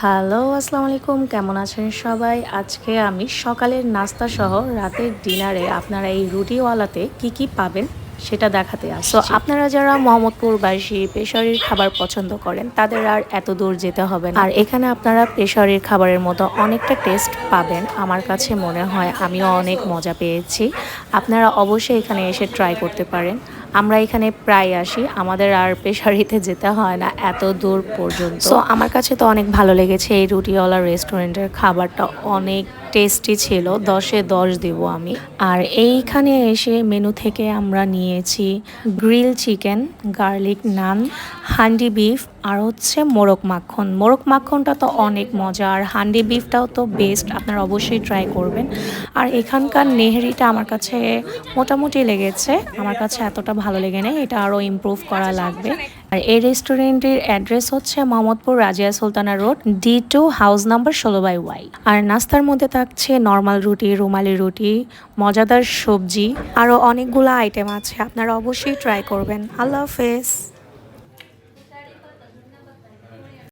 Hello, আসসালামু আলাইকুম। কেমন আছেন সবাই? আজকে আমি সকালের নাস্তা সহ রাতের ডিনারে আপনারা এই রুটিওয়ালাতে কি পাবেন সেটা দেখাতে আসছি। আপনারা যারা মোহাম্মদপুরবাসী পেশারির খাবার পছন্দ করেন তাদের আর এত দূর যেতে হবে না। আর এখানে আপনারা পেশারির খাবারের মতো অনেকটা টেস্ট পাবেন। আমার কাছে মনে হয় আমিও অনেক মজা পেয়েছি। আপনারা অবশ্যই এখানে এসে ট্রাই করতে পারেন। আমরা এখানে প্রায় আসি, আমাদের আর পেশারিতে যেতে হয় না এত দূর পর্যন্ত। সো আমার কাছে তো অনেক ভালো লেগেছে এই রুটিওয়ালা রেস্টুরেন্টের খাবারটা, অনেক টেস্টি ছিল, 10-এ 10 দেব আমি। আর এইখানে এসে মেনু থেকে আমরা নিয়েছি গ্রিল চিকেন, গার্লিক নান, হান্ডি বিফ আর হচ্ছে মোরগ মাখন। মোরগ মাখনটা তো অনেক মজা, আর হান্ডি বিফটাও তো বেস্ট, আপনারা অবশ্যই ট্রাই করবেন। আর এখানকার নেহেরিটা আমার কাছে মোটামুটি লেগেছে, আমার কাছে এতটা ভালো লেগে নেই, এটা আরও ইমপ্রুভ করা লাগবে। আর এই রেস্টুরেন্টের অ্যাড্রেস হচ্ছে Mohammadpur Razia Sultana road, D2, house number 16/Y। আর নাস্তার মধ্যে থাকছে নর্মাল রুটি, রুমালি রুটি, মজাদার সবজি, আরও অনেকগুলো আইটেম আছে, আপনারা অবশ্যই ট্রাই করবেন। আল্লাহ হাফেজ।